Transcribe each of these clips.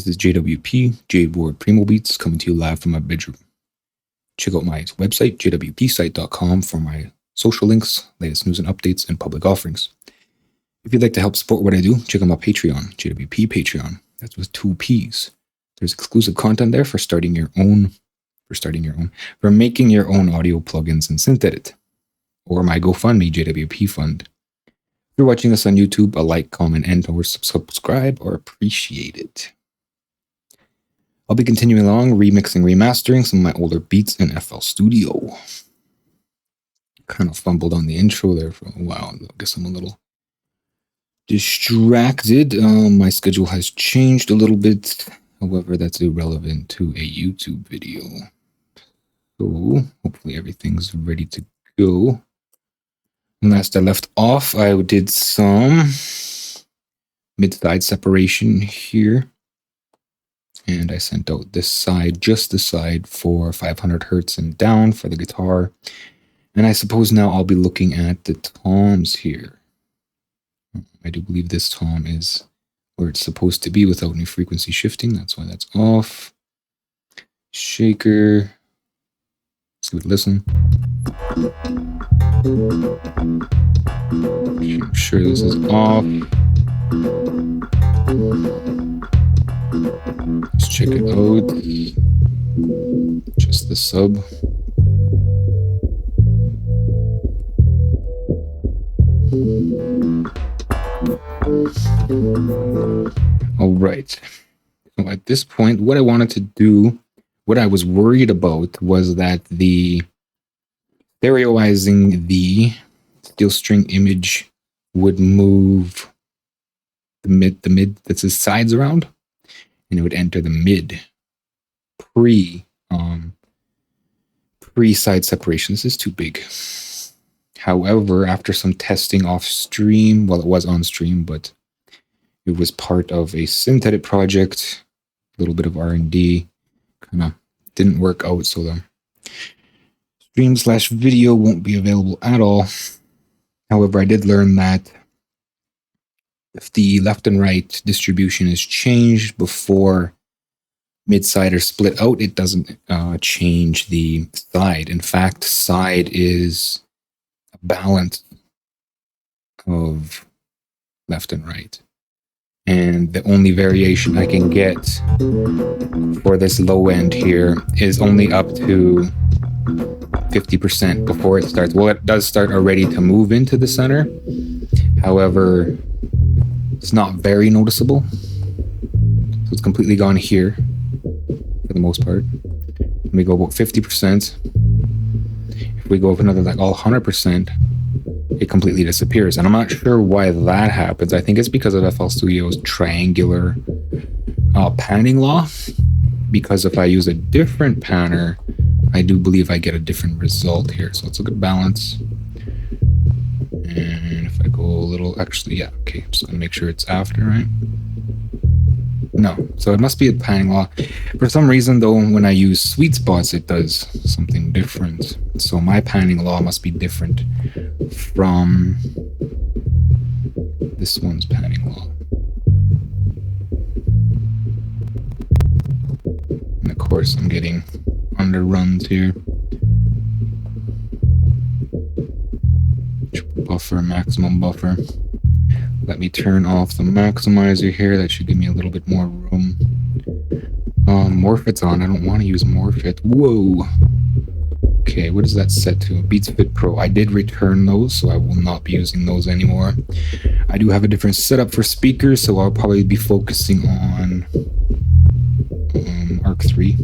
This is JWP, J-Board Primo Beats, coming to you live from my bedroom. Check out my website, jwpsite.com, for my social links, latest news and updates, and public offerings. If you'd like to help support what I do, check out my Patreon, JWP Patreon. That's with 2 P's. There's exclusive content there for making your own audio plugins and synth edit. Or my GoFundMe, JWP Fund. If you're watching this on YouTube, a like, comment, and or subscribe are appreciated. I'll be continuing along, remixing, remastering some of my older beats in FL Studio. Kind of fumbled on the intro there for a while. I guess I'm a little distracted. My schedule has changed a little bit. However, that's irrelevant to a YouTube video. So hopefully everything's ready to go. Last I left off, I did some mid-side separation here. And I sent out this side, just the side, for 500 hertz and down for the guitar. And I suppose now I'll be looking at the toms here. I do believe this tom is where it's supposed to be without any frequency shifting. That's why that's off. Shaker. Let's give it a listen. Make sure this is off. Let's check it out. Just the sub. All right. So at this point, what I wanted to do, what I was worried about, was that the stereoizing the steel string image would move the mid that's his sides around, and it would enter the mid pre side separation. This is too big. However, after some testing off stream, well, it was on stream, but it was part of a synth edit project, a little bit of R&D, kind of didn't work out, so the stream/video won't be available at all. However, I did learn that if the left and right distribution is changed before mid-side are split out, it doesn't change the side. In fact, side is a balance of left and right. And the only variation I can get for this low end here is only up to 50% before it starts. Well, it does start already to move into the center. However, it's not very noticeable. So it's completely gone here for the most part. Let me go about 50%. If we go up another like all 100%, it completely disappears. And I'm not sure why that happens. I think it's because of FL Studio's triangular panning law. Because if I use a different panner, I do believe I get a different result here. So let's look at balance. And if I go a little, actually, yeah, okay. I'm just gonna make sure it's after, right? No, so it must be a panning law. For some reason though, when I use sweet spots, it does something different. So my panning law must be different from this one's panning law. And of course I'm getting underruns here. Buffer, maximum buffer. Let me turn off the maximizer here. That should give me a little bit more room. Morphit's on. I don't want to use Morphit. Whoa. Okay, what is that set to? Beats Fit Pro. I did return those, so I will not be using those anymore. I do have a different setup for speakers, so I'll probably be focusing on Arc 3.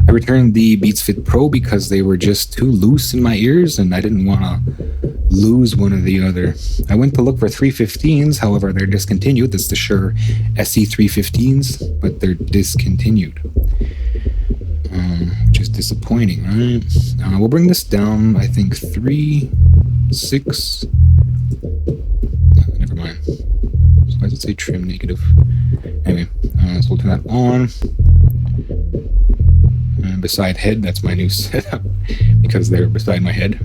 I returned the Beats Fit Pro because they were just too loose in my ears and I didn't want to lose one or the other. I went to look for 315s, however, they're discontinued. That's the Shure SE 315s, but they're discontinued, which is disappointing, right? We'll bring this down, I think 3, 6. Never mind. So why does it say trim negative? Anyway, so we'll turn that on. Beside head, that's my new setup because they're beside my head.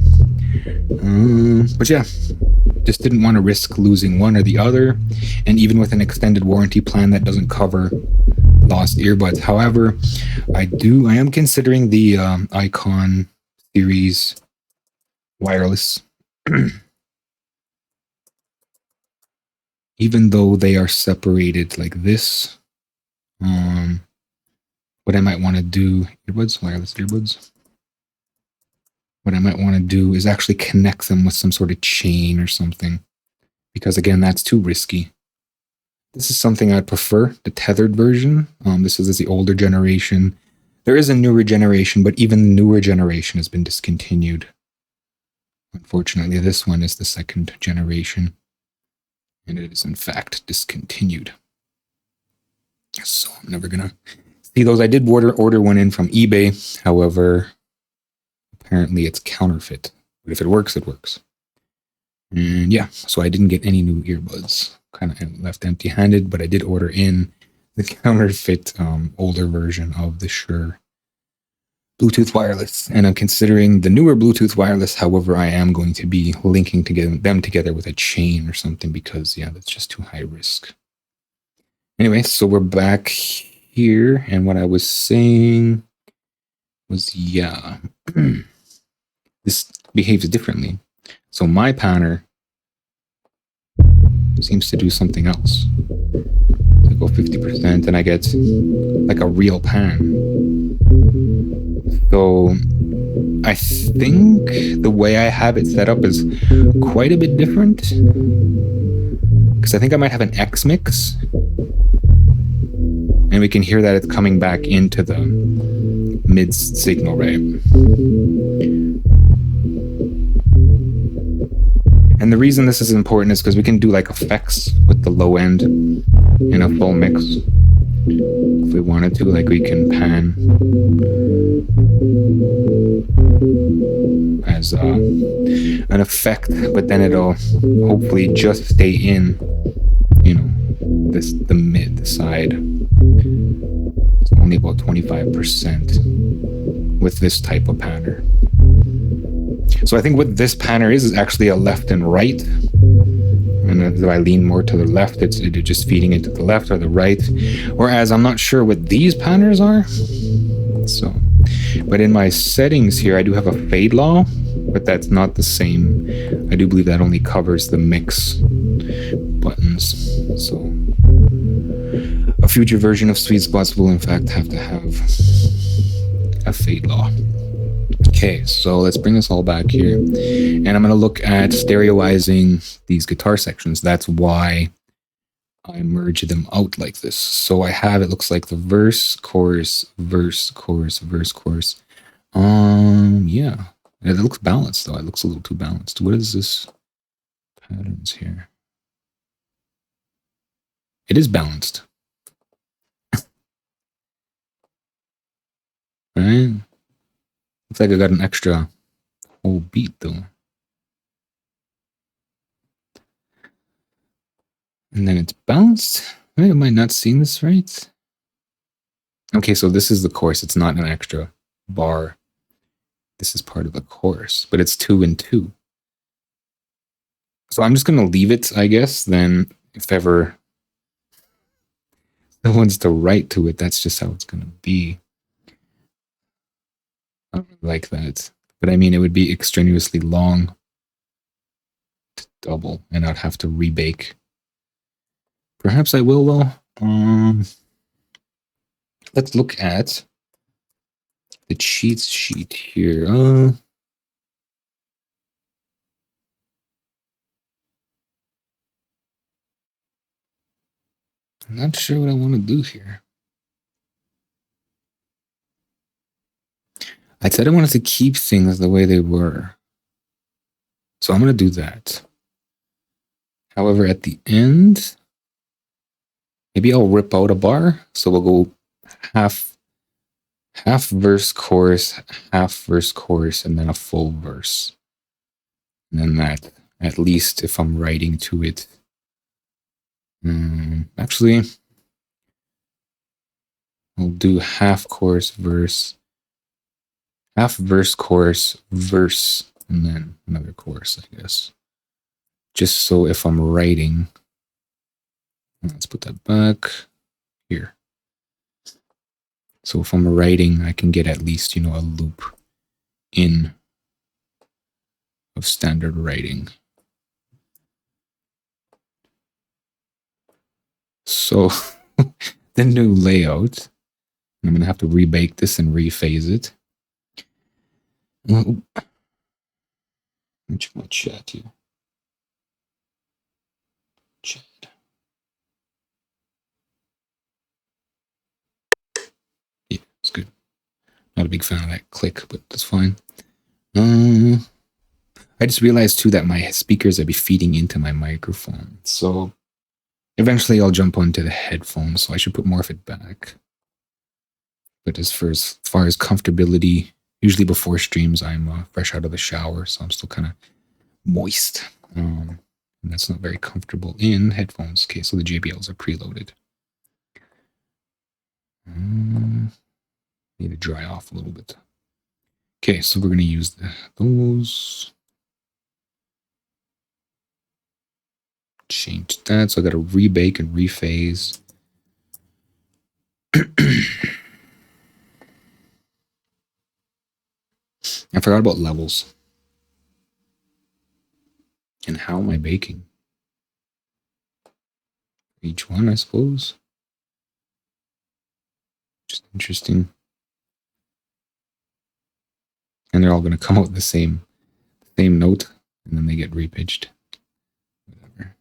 But yeah, just didn't want to risk losing one or the other. And even with an extended warranty plan, that doesn't cover lost earbuds. However, I am considering the Icon series wireless. Even though they are separated like this. What I might want to do, wireless earbuds. What I might want to do is actually connect them with some sort of chain or something. Because again, that's too risky. This is something I'd prefer, the tethered version. This is the older generation. There is a newer generation, but even the newer generation has been discontinued. Unfortunately, this one is the second generation. And it is in fact discontinued. So I'm never gonna see those. I did order one in from eBay. However, apparently it's counterfeit. But if it works, it works. And yeah, so I didn't get any new earbuds. Kind of left empty-handed, but I did order in the counterfeit older version of the Shure Bluetooth wireless. And I'm considering the newer Bluetooth wireless. However, I am going to be linking them together with a chain or something because, yeah, that's just too high risk. Anyway, so we're back here. And what I was saying was, yeah, this behaves differently. So my panner seems to do something else. I go 50% and I get like a real pan. So I think the way I have it set up is quite a bit different. Because I think I might have an X mix. And we can hear that it's coming back into the mid signal, right? And the reason this is important is because we can do like effects with the low end in a full mix. If we wanted to, like we can pan as an effect, but then it'll hopefully just stay in, you know, the mid side. It's only about 25% with this type of panner. So I think what this panner is actually a left and right. And if I lean more to the left, it's just feeding into the left or the right. Whereas I'm not sure what these panners are. So, but in my settings here, I do have a fade law, but that's not the same. I do believe that only covers the mix buttons. So a future version of Sweet Spots will in fact have to have a fade law. Okay, so let's bring this all back here. And I'm going to look at stereoizing these guitar sections. That's why I merge them out like this. So I have, it looks like the verse, chorus, verse, chorus, verse, chorus. Yeah. It looks balanced though. It looks a little too balanced. What is this patterns here? It is balanced. Right? Looks like I got an extra whole beat though. And then it's balanced. Am I not seeing this right? Okay, so this is the chorus. It's not an extra bar. This is part of the chorus, but it's 2 and 2. So I'm just going to leave it, I guess. Then if ever no one's to write to it, that's just how it's going to be. I don't like that. But I mean, it would be extraneously long to double, and I'd have to rebake. Perhaps I will, though. Let's look at the cheat sheet here. I'm not sure what I want to do here. I said I wanted to keep things the way they were. So I'm going to do that. However, at the end, maybe I'll rip out a bar. So we'll go half verse, chorus, half verse, chorus, and then a full verse. And then that, at least if I'm writing to it. Actually, I'll do half chorus, verse, half verse, chorus, verse, and then another chorus, I guess. just so if I'm writing, let's put that back here. So if I'm writing, I can get at least, a loop in of standard writing. So the new layout, I'm going to have to rebake this and rephase it. Let me check my chat here. Chat. Yeah, it's good. Not a big fan of that click, but that's fine. I just realized too that my speakers would be feeding into my microphone. So eventually I'll jump onto the headphones, so I should put more of it back. But as far as comfortability, usually before streams, I'm fresh out of the shower, so I'm still kind of moist. And that's not very comfortable in headphones. Okay, so the JBLs are preloaded. Need to dry off a little bit. Okay, so we're going to use those. Change that. So I got to rebake and rephase. I forgot about levels. And how am I baking? Each one, I suppose. Just interesting. And they're all going to come out the same note, and then they get repitched. Whatever.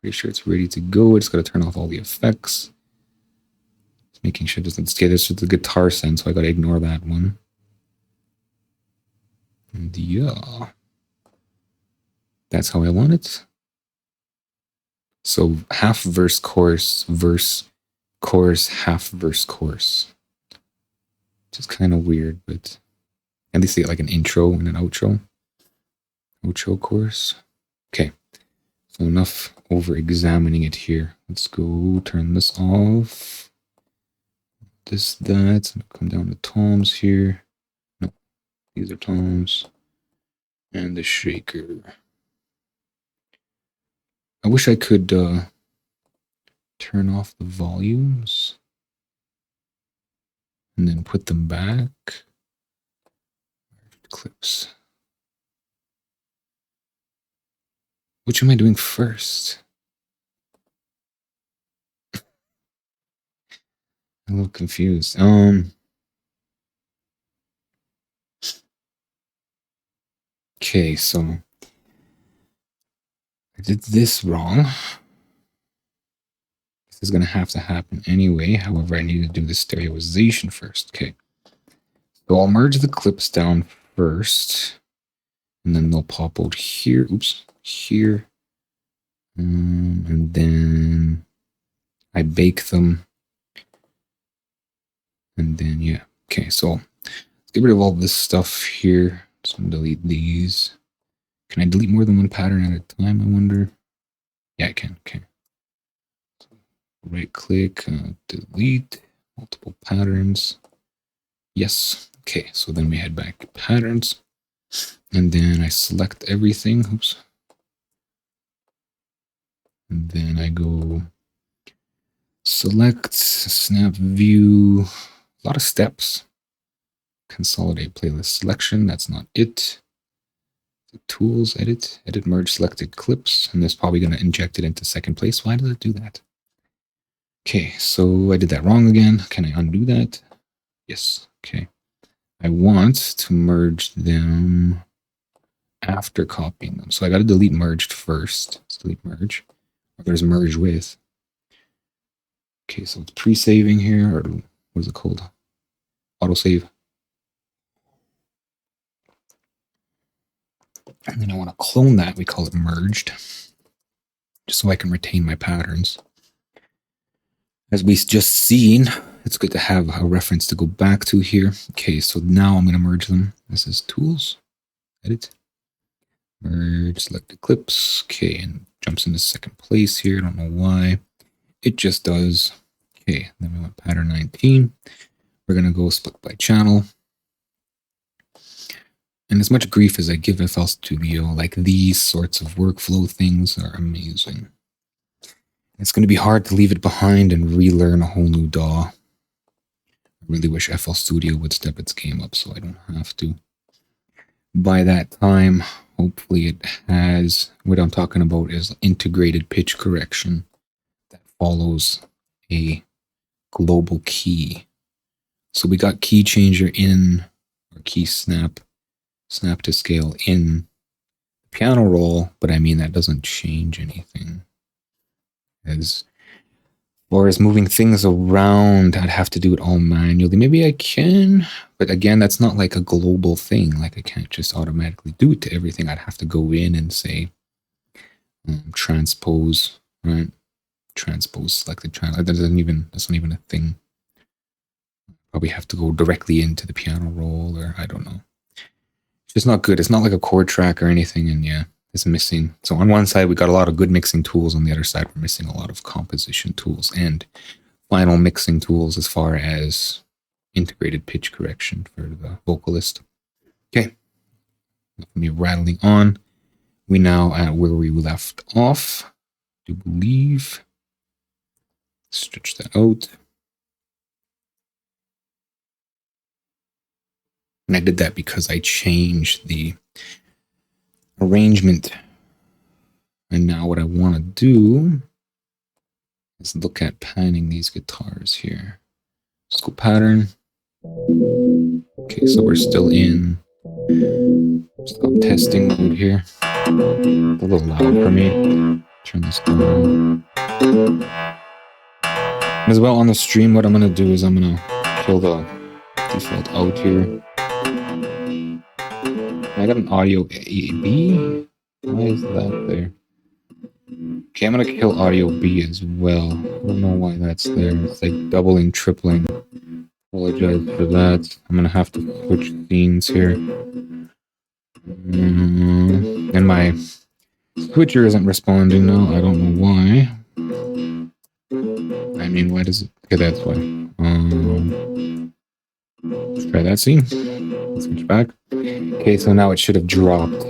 Pretty sure it's ready to go. I just got to turn off all the effects. Just making sure it doesn't stay. There's just a guitar sound, so I got to ignore that one. And yeah, that's how I want it. So half verse, chorus, half verse, chorus. Which is kind of weird, but at least they get like an intro and an outro. Outro chorus. Okay. So enough over examining it here. Let's go turn this off. That. Come down to toms here. No, these are toms. And the shaker. I wish I could turn off the volumes and then put them back. Clips. Which am I doing first? I'm a little confused. Okay, so I did this wrong. This is going to have to happen anyway. However, I need to do the stereoization first. Okay. So I'll merge the clips down first, and then they'll pop out here. Oops, here. And then I bake them. And then, yeah. Okay, so let's get rid of all this stuff here. Just going to delete these. Can I delete more than one pattern at a time, I wonder? Yeah, I can. Okay. Right click, delete multiple patterns. Yes. Okay, so then we head back to patterns. And then I select everything. Oops. And then I go select, snap view, a lot of steps. Consolidate playlist selection. That's not it. Tools, edit, merge selected clips. And that's probably going to inject it into second place. Why does it do that? Okay, so I did that wrong again. Can I undo that? Yes. Okay. I want to merge them after copying them. So I got to delete merged first. Let's delete merge. Or there's merge with. Okay, so it's pre-saving here, or what is it called? Autosave. And then I want to clone that. We call it merged, just so I can retain my patterns. As we just seen, it's good to have a reference to go back to here. Okay, so now I'm going to merge them. This is tools, edit, merge, select the clips. Okay, and jumps into second place here. I don't know why. It just does. Okay, then we want pattern 19. We're going to go split by channel. And as much grief as I give FL Studio, like these sorts of workflow things are amazing. It's going to be hard to leave it behind and relearn a whole new DAW. I really wish FL Studio would step its game up so I don't have to. By that time, hopefully it has, what I'm talking about is integrated pitch correction that follows a global key. So we got key changer in, or key snap to scale in the piano roll, but I mean that doesn't change anything. As far as moving things around, I'd have to do it all manually. Maybe I can, but again, that's not like a global thing. Like I can't just automatically do it to everything. I'd have to go in and say transpose, right? Transpose selected channel. That's not even a thing. Probably have to go directly into the piano roll, or I don't know. It's just not good. It's not like a chord track or anything, and yeah, it's missing. So on one side, we got a lot of good mixing tools. On the other side, we're missing a lot of composition tools and final mixing tools as far as integrated pitch correction for the vocalist. Okay, let me rattling on. We now at where we left off. I do believe. Stretch that out. And I did that because I changed the arrangement. And now what I want to do is look at panning these guitars here. Scope pattern. Okay, so we're still in testing mode here. It's a little loud for me. Turn this down. As well on the stream, what I'm going to do is I'm going to kill the default out here. I got an audio B. Why is that there? Okay, I'm going to kill audio B as well. I don't know why that's there. It's like doubling, tripling. Apologize for that. I'm going to have to switch scenes here. And my switcher isn't responding now. I don't know why. I mean, why does it? Okay, that's why. Let's try that scene. Let's switch back. Okay, so now it should have dropped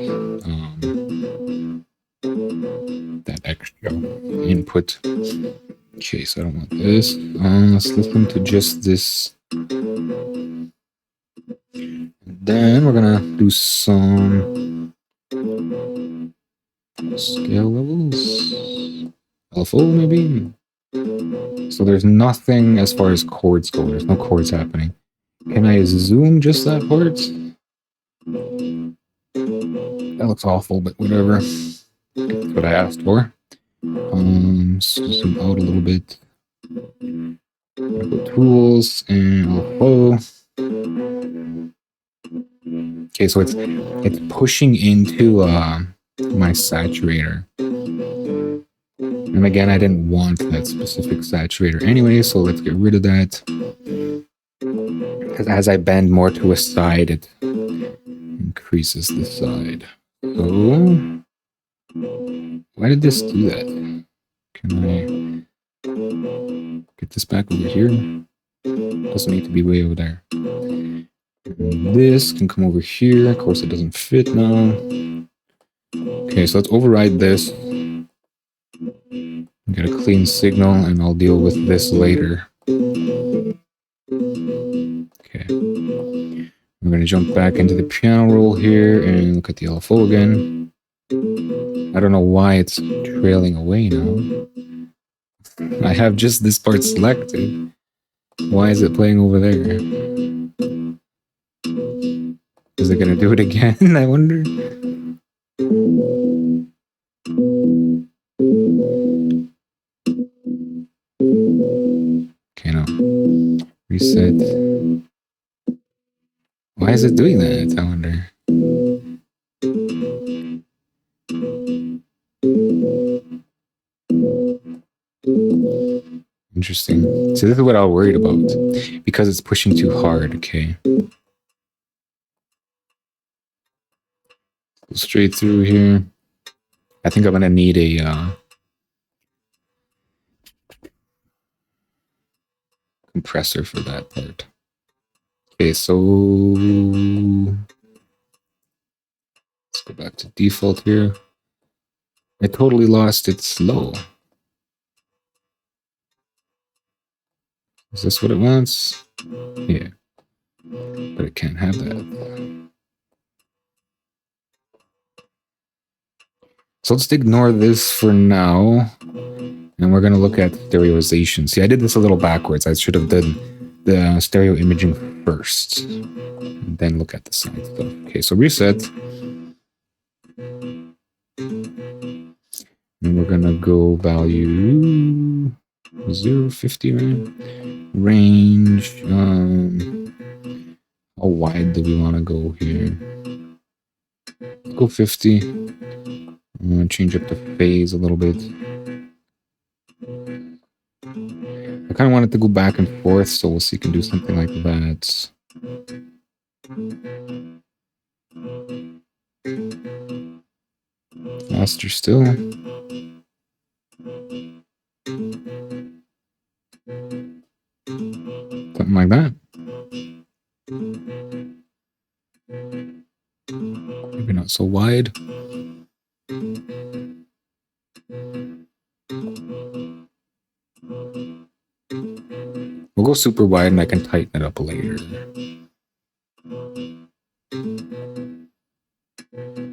that extra input. Okay, so I don't want this. Let's listen to just this. And then we're gonna do some scale levels. LFO maybe? So there's nothing as far as chords go. There's no chords happening. Can I zoom just that part? That looks awful, but whatever. That's what I asked for. Zoom out a little bit. Go tools and LFO. Okay, so it's pushing into my saturator. And again, I didn't want that specific saturator anyway, so let's get rid of that. Because as I bend more to a side, it increases the side. So, why did this do that? Can I get this back over here? Doesn't need to be way over there. And this can come over here. Of course, it doesn't fit now. Okay, so let's override this. Get a clean signal, and I'll deal with this later. Okay. We're going to jump back into the piano roll here and look at the LFO again. I don't know why it's trailing away now. I have just this part selected. Why is it playing over there? Is it going to do it again? I wonder. Okay, no. Reset. Why is it doing that? I wonder. Interesting. So this is what I was worried about. Because it's pushing too hard, okay. Go straight through here. I think I'm gonna need a compressor for that part. Okay, so go back to default here. I totally lost its low. Is this what it wants? Yeah. But it can't have that. So let's ignore this for now. And we're going to look at stereoization. See, I did this a little backwards. I should have done the stereo imaging first. And then look at the side stuff. Okay, so reset. And we're going to go value 050, right? Range. How wide do we want to go here? Let's go 50. I'm going to change up the phase a little bit. I kind of want it to go back and forth, so we'll see if we can do something like that. Faster still. Something like that. Maybe not so wide. We'll go super wide and I can tighten it up later.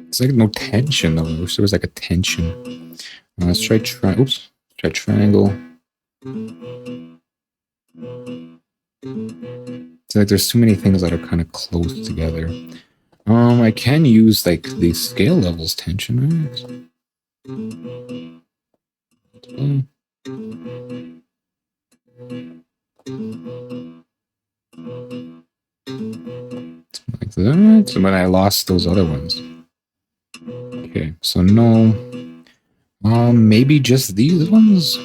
It's like no tension though. I wish there was like a tension. Let's try oops. Try triangle. It's like there's too many things that are kind of close together. I can use like the scale levels tension, right? Like that. So when I lost those other ones. Okay, so no. Maybe just these ones.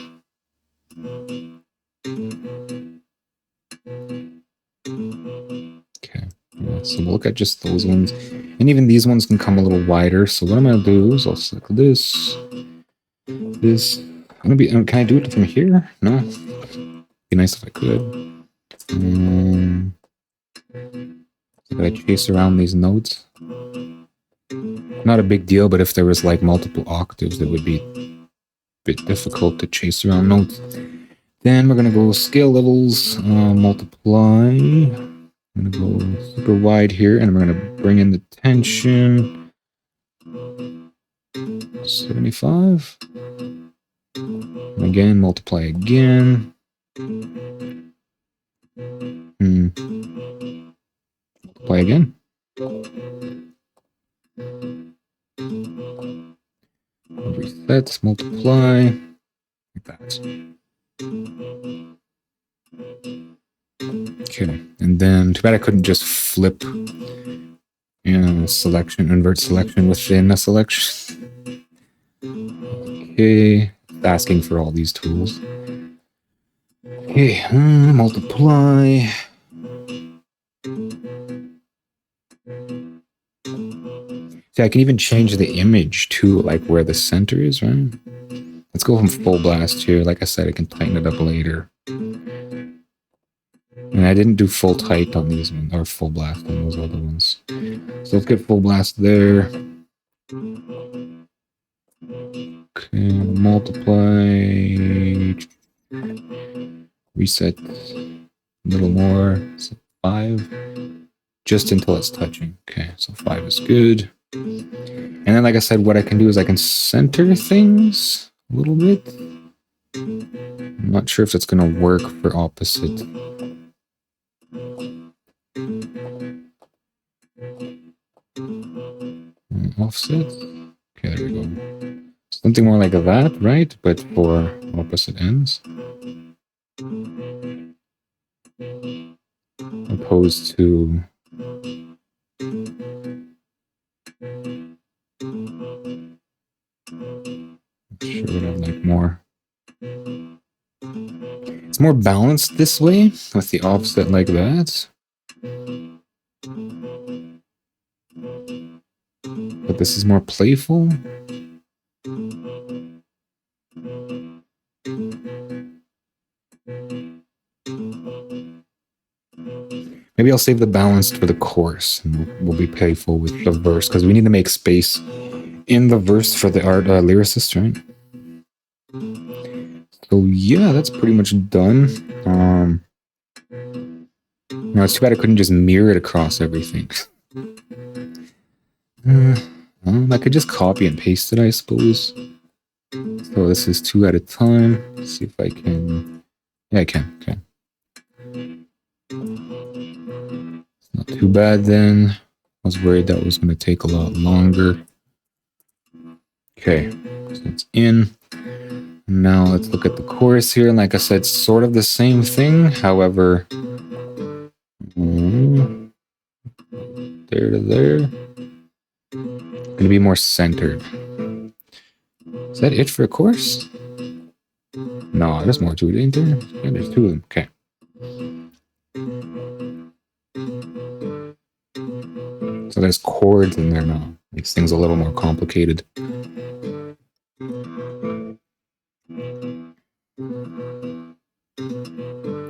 Okay, yeah, so we'll look at just those ones. And even these ones can come a little wider. So what I'm going to do is I'll select this. I'm going to be, can I do it from here? No. Be nice if I could. Did I chase around these notes? Not a big deal, but if there was like multiple octaves, it would be a bit difficult to chase around notes. Then we're going to go scale levels, multiply. I'm going to go super wide here, and we're going to bring in the tension. 75. And again, multiply again. Multiply again. Reset, multiply. Like that. Okay, and then too bad I couldn't just flip selection, invert selection within a selection. Okay, asking for all these tools. Okay, multiply. See, I can even change the image to like where the center is, right? Let's go from full blast here. Like I said, I can tighten it up later. And I didn't do full tight on these ones, or full blast on those other ones. So let's get full blast there. Okay, multiply. Reset a little more. So 5. Just until it's touching. Okay, so 5 is good. And then, like I said, what I can do is I can center things a little bit. I'm not sure if it's going to work for opposite. Offset. Okay, there we go. Something more like that, right? But for opposite ends. Opposed to sure would have like more. It's more balanced this way with the offset like that. But this is more playful. Maybe I'll save the balanced for the chorus, and we'll be playful with the verse, because we need to make space in the verse for the lyricist, right? So yeah, that's pretty much done. No, it's too bad I couldn't just mirror it across everything. I could just copy and paste it, I suppose. So this is 2 at a time. Let's see if I can. Yeah, I can. Okay. It's not too bad then. I was worried that was going to take a lot longer. Okay, so it's in. Now let's look at the chorus here. And like I said, sort of the same thing. However, there to there. Going to be more centered. Is that it for a chorus? No, there's more to it, ain't there? Yeah, there's 2 of them. Okay. So there's chords in there now. Makes things a little more complicated.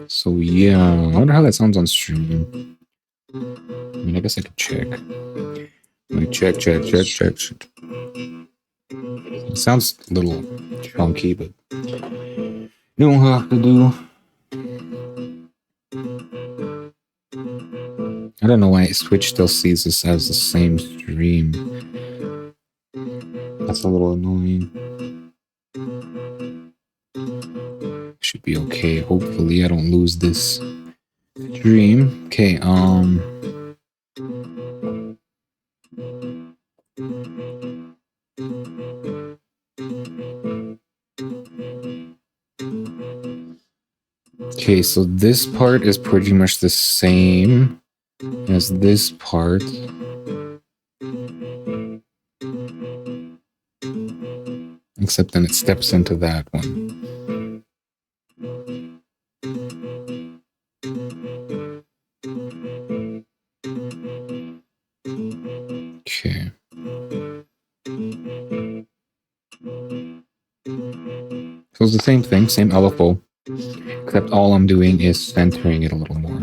So yeah, I wonder how that sounds on stream. I mean, I guess I could check. Let me check. It sounds a little chunky, but you don't have to do. I don't know why Switch still sees this as the same stream. That's a little annoying. Should be okay. Hopefully I don't lose this stream. Okay, okay, so this part is pretty much the same as this part. Except then it steps into that one. Okay. So it's the same thing, same LFO, except all I'm doing is centering it a little more.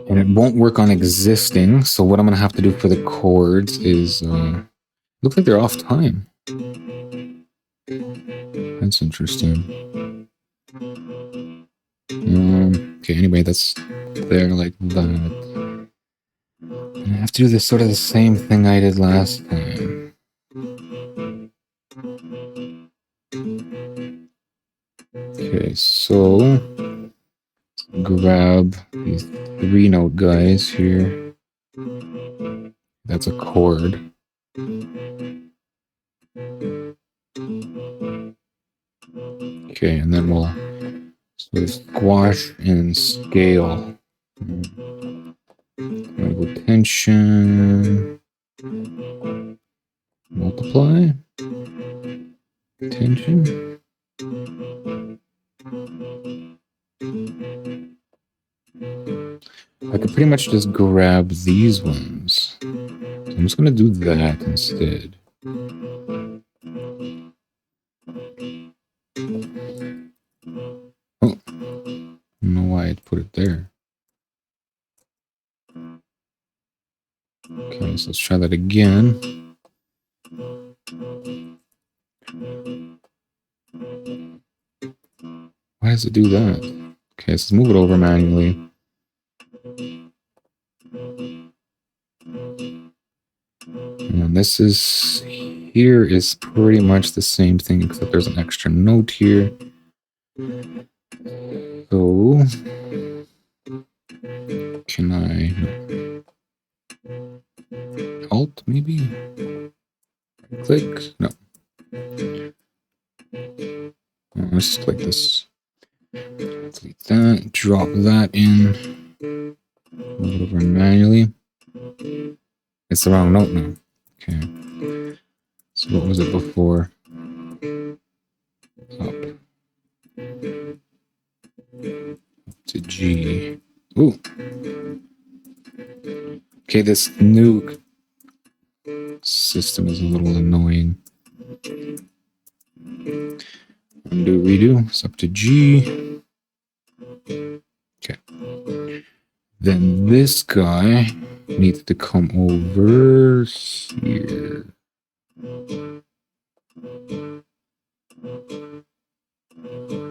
And it won't work on existing, so what I'm going to have to do for the chords is... looks like they're off time. That's interesting. Okay, anyway, that's there like that. I have to do this sort of the same thing I did last time. Okay, so grab these 3-note guys here. That's a chord. Okay, and then we'll sort of squash and scale. Go tension, multiply, tension. I could pretty much just grab these ones. So I'm just going to do that instead. Oh, I don't know why I'd put it there. Okay, so let's try that again. Why does it do that? Okay, so let's move it over manually. And this is here is pretty much the same thing, except there's an extra note here. So can I Alt maybe? Click? No. Let's just click this. Delete that, drop that in. Move it over manually. It's the wrong note now. Okay. So what was it before? Up. Up to G. Ooh. Okay, this new System is a little annoying. Undo, redo. It's up to G. Okay. Then this guy needs to come over here.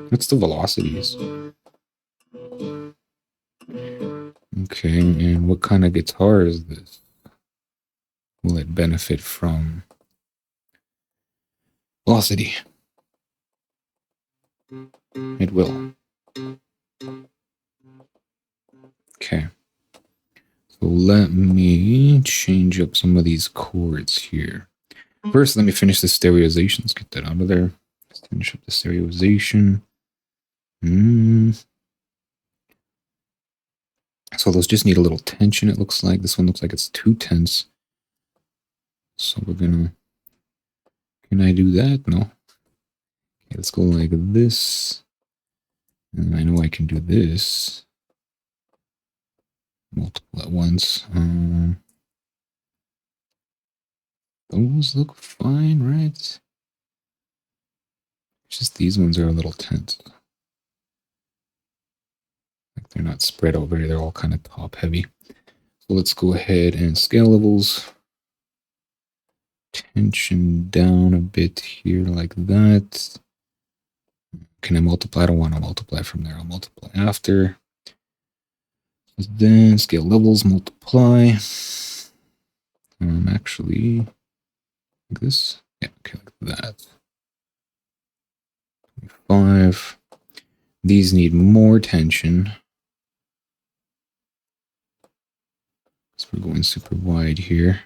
What's the velocities? Okay, and what kind of guitar is this? Will it benefit from velocity? It will. Okay. So let me change up some of these chords here. First, let me finish the stereoization. Let's get that out of there. Let's finish up the stereoization. So those just need a little tension, it looks like. This one looks like it's too tense. So we're gonna... Can I do that? No. Okay, let's go like this. And I know I can do this. Multiple at once. Those look fine, right? Just these ones are a little tense. Like they're not spread out very, they're all kind of top heavy. So let's go ahead and scale levels. Tension down a bit here like that. Can I multiply? I don't want to multiply from there. I'll multiply after. Then scale levels, multiply. Actually, like this. Yeah, okay, like that. 25. These need more tension. So we're going super wide here.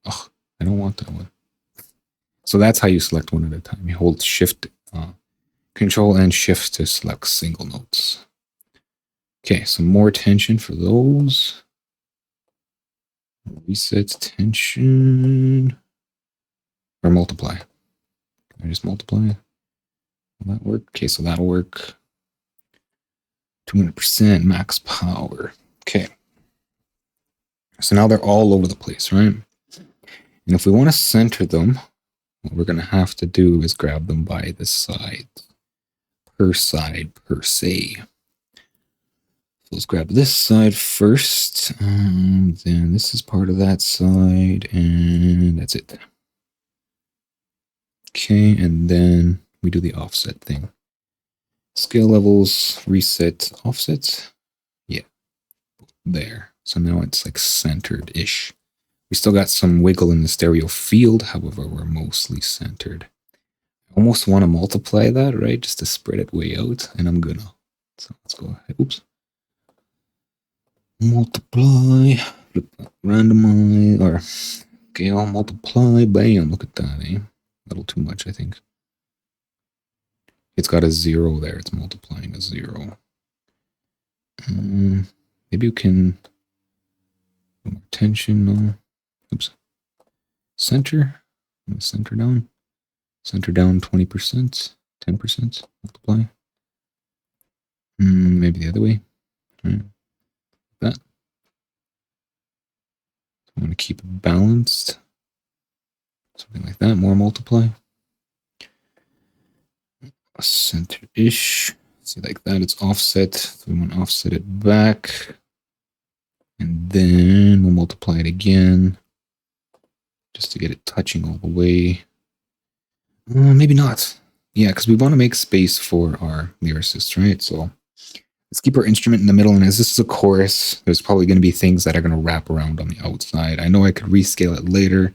Oh, I don't want that one. So that's how you select one at a time. You hold Shift, Control and Shift to select single notes. Okay, some more tension for those. Reset tension. Or multiply. Can I just multiply? Will that work? Okay, so that'll work. 200% max power. Okay. So now they're all over the place, right? And if we want to center them, what we're going to have to do is grab them by the side per se. So let's grab this side first. Then this is part of that side, and that's it. Okay, and then we do the offset thing. Scale levels, reset, offset. Yeah, there. So now it's like centered-ish. We still got some wiggle in the stereo field, however, we're mostly centered. I almost want to multiply that, right? Just to spread it way out, and I'm gonna. So let's go ahead. Oops. Multiply, flip that, randomize, or scale, multiply, bam, look at that, eh? A little too much, I think. It's got a 0 there, it's multiplying a 0. Maybe you can, more tension, no. Oops. Center, center down 20%, 10%, multiply. Maybe the other way, right? That. I want to keep it balanced. Something like that, more multiply. Center-ish. See, like that, it's offset. So we want to offset it back. And then we'll multiply it again. Just to get it touching all the way. Maybe not. Yeah, because we want to make space for our lyricists, right? So let's keep our instrument in the middle. And as this is a chorus, there's probably going to be things that are going to wrap around on the outside. I know I could rescale it later.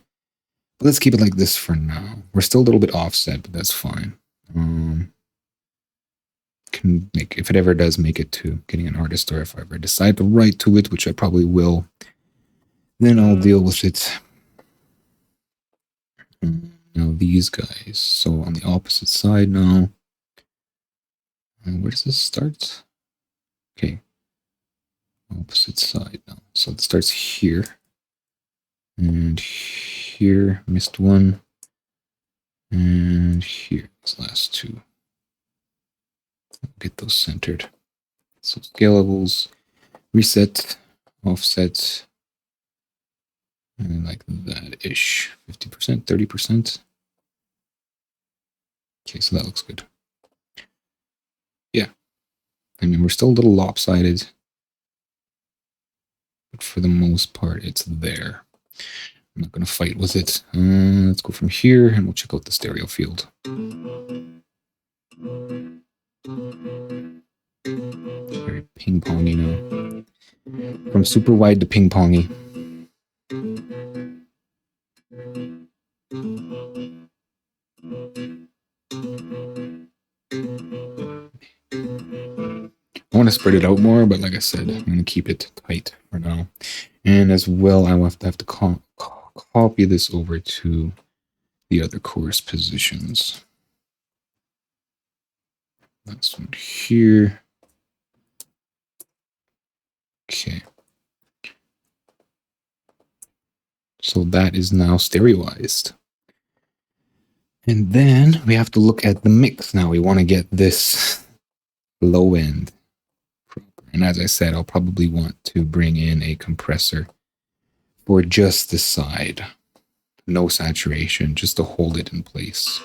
But let's keep it like this for now. We're still a little bit offset, but that's fine. Can make, if it ever does make it to getting an artist, or if I ever decide to write to it, which I probably will, then I'll deal with it. Now these guys. So on the opposite side now. Where does this start? Okay. Opposite side now. So it starts here. And here, missed one. And here, these last two. Get those centered. So scale levels, reset, offset, And like that-ish. 50%, 30%. Okay, so that looks good. Yeah. I mean, we're still a little lopsided. But for the most part, it's there. I'm not going to fight with it. Let's go from here and we'll check out the stereo field. Very ping-pongy now. From super wide to ping-pongy. I want to spread it out more, but like I said, I'm going to keep it tight for now. And as well, I will have to copy this over to the other chorus positions. That's one here. Okay. So that is now stereoized. And then we have to look at the mix now. We want to get this low end proper. And as I said, I'll probably want to bring in a compressor for just the side. No saturation, just to hold it in place.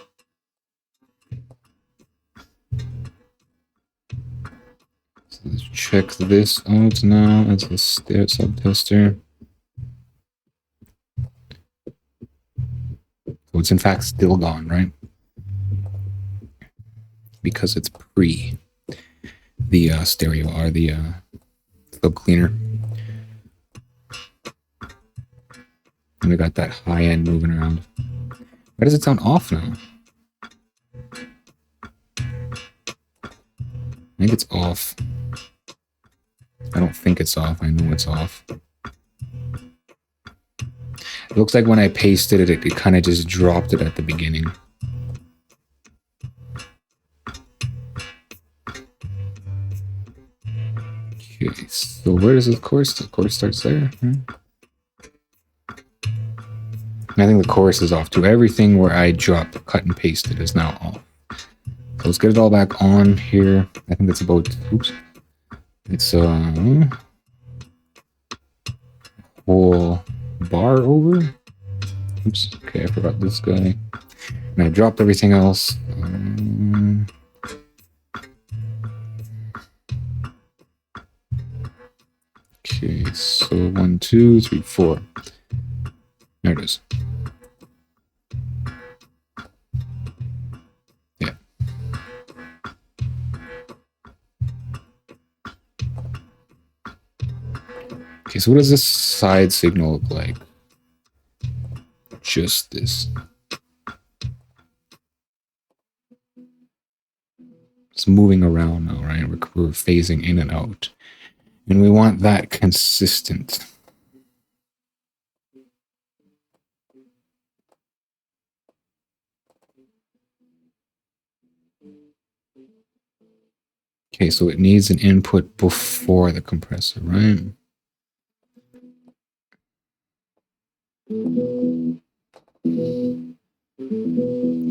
So let's check this out now as a sub-tester. So it's in fact still gone, right? Because it's pre the stereo or the sub cleaner. And we got that high end moving around. Why does it sound off now? I think it's off. I don't think it's off. I know it's off. It looks like when I pasted it, it kind of just dropped it at the beginning. Okay, so where does the chorus? The chorus starts there. I think the chorus is off too. Everything where I dropped, cut and pasted is now off. So let's get it all back on here. I think that's about, oops. It's whole bar over. Oops, okay, I forgot this guy. And I dropped everything else. Okay, so 1, 2, 3, 4. There it is. Yeah. Okay, so what does this side signal look like? Just this. It's moving around now, right? We're phasing in and out. And we want that consistent. Okay, so it needs an input before the compressor, right?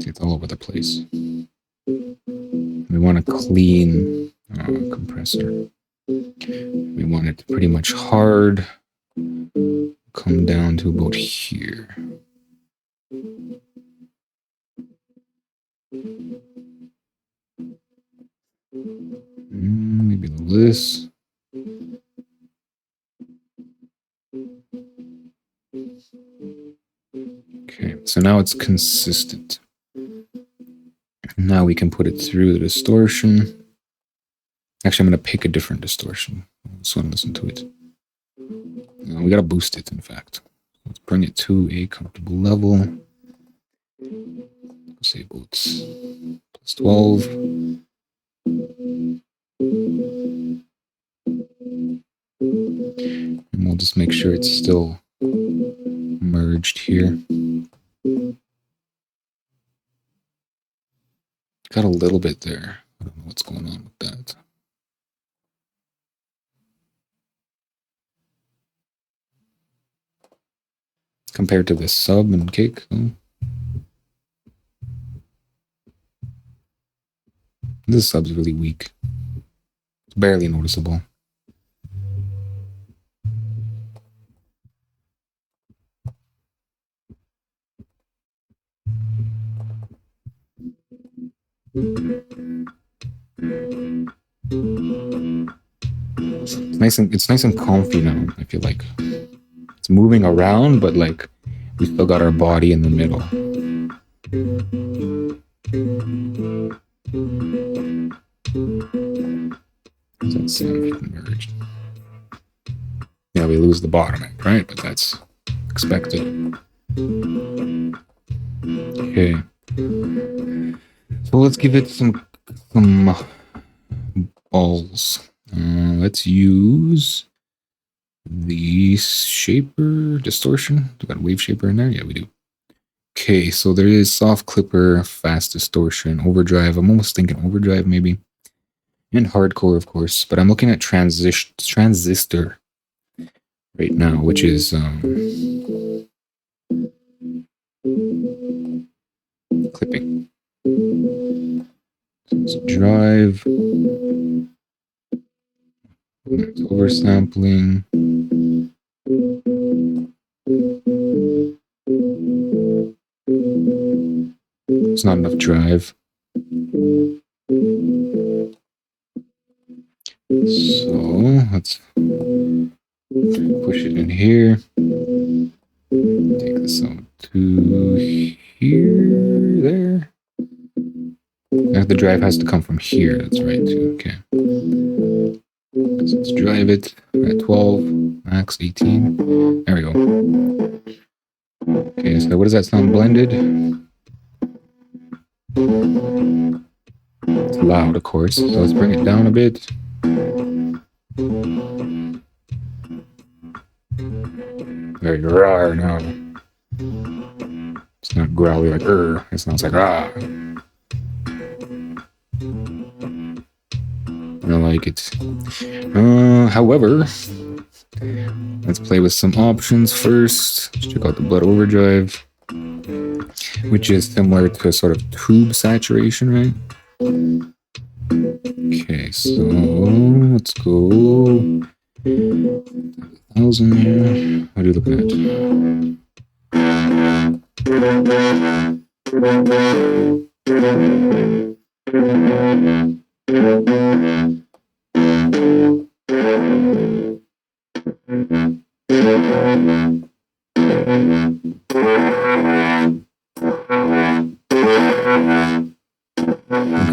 It's all over the place. We want a clean compressor. We want it pretty much hard. Come down to about here. Maybe this. Okay, so now it's consistent. Now we can put it through the distortion. Actually, I'm going to pick a different distortion. So I listen to it. We got to boost it, in fact. Let's bring it to a comfortable level. Let's say about plus 12. And we'll just make sure it's still merged here. Got a little bit there. I don't know what's going on with that. Compared to this sub and kick. This sub's really weak. It's barely noticeable. It's nice and comfy now. I feel like it's moving around, but like we still got our body in the middle. Does that sound merged? Yeah, we lose the bottom end, right? But that's expected. Okay. So let's give it some balls. Let's use the shaper distortion. Do we got a wave shaper in there? Yeah, we do. Okay, so there is soft clipper, fast distortion, overdrive. I'm almost thinking overdrive maybe. And hardcore, of course. But I'm looking at transistor right now, which is clipping. So drive. It's oversampling. It's not enough drive. So let's push it in here. Take this out to here, there. Now the drive has to come from here. That's right, too. Okay. So let's drive it at 12, max 18. There we go. Okay, so what does that sound blended? It's loud, of course. So let's bring it down a bit. Very raw now. It's not growly like it sounds like ah. I don't like it. However, let's play with some options first. Let's check out the blood overdrive, which is similar to sort of tube saturation, right? Okay, so let's go 1,000 here. What are you looking at?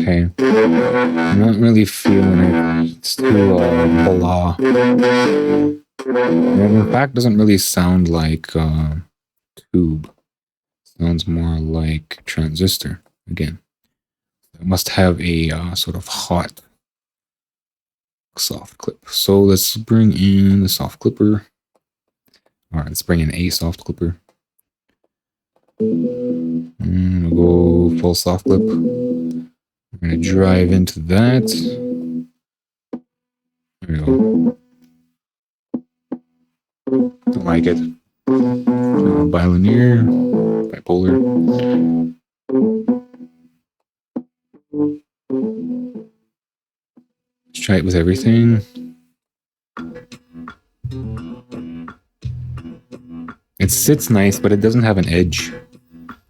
Okay, I'm not really feeling it. It's too blah. In fact, doesn't really sound like tube. Sounds more like transistor again. It must have a sort of hot soft clip. So let's bring in the soft clipper. All right, let's bring in a soft clipper. And we'll go full soft clip. We're going to drive into that. There we go. Don't like it. Bilinear, bipolar. Let's try it with everything. It sits nice, but it doesn't have an edge.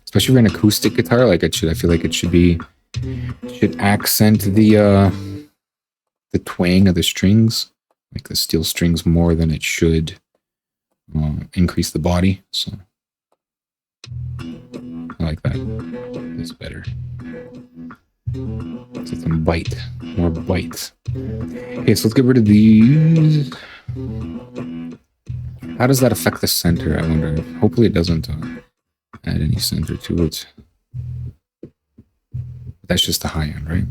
Especially for an acoustic guitar, like it should. I feel like it should accent the twang of the strings, like the steel strings, more than it should increase the body. So I like that. It's better. So some bite, more bite. Okay, so let's get rid of these. How does that affect the center? I wonder. Hopefully it doesn't add any center to it. That's just the high end, right?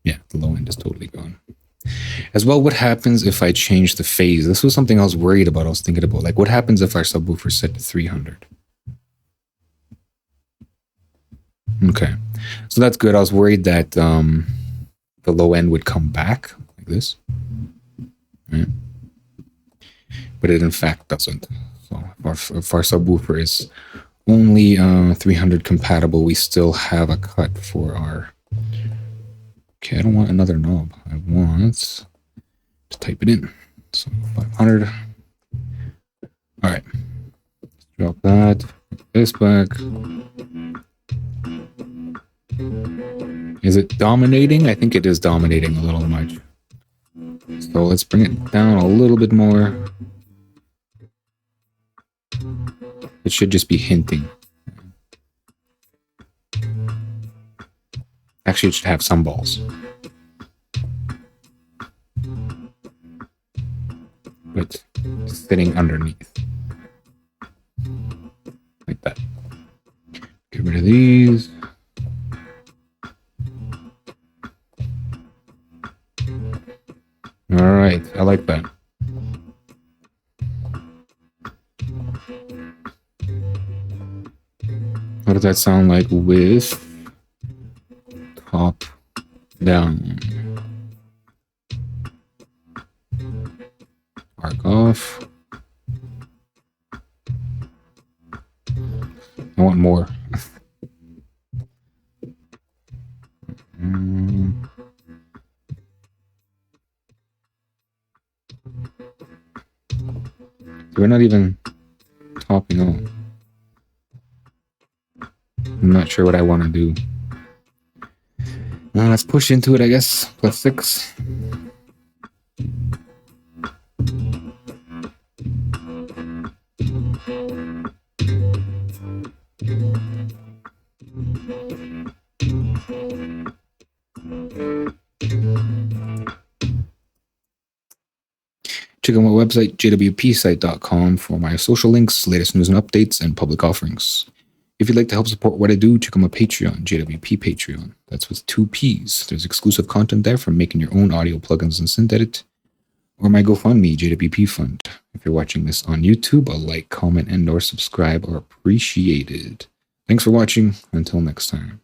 Yeah, the low end is totally gone. As well, what happens if I change the phase? This was something I was worried about. I was thinking about, like, what happens if our subwoofer is set to 300? Okay, so that's good. I was worried that the low end would come back like this, right? But it in fact doesn't. So if our subwoofer is only 300 compatible, we still have a cut for our... Okay, I don't want another knob. I want to type it in. So 500. All right. Let's drop that. Put this back. Is it dominating? I think it is dominating a little much. So let's bring it down a little bit more. It should just be hinting. Actually, it should have some balls. But sitting underneath. Like that. Get rid of these. All right, I like that. What does that sound like with top down? Arc off. I want more. We're not even topping on. I'm not sure what I want to do. Let's push into it, I guess. +6. Check out my website, jwpsite.com, for my social links, latest news and updates, and public offerings. If you'd like to help support what I do, check out my Patreon, JWP Patreon. That's with 2 P's. There's exclusive content there from making your own audio plugins and synth edit, or my GoFundMe, JWP Fund. If you're watching this on YouTube, a like, comment, and/or subscribe are appreciated. Thanks for watching. Until next time.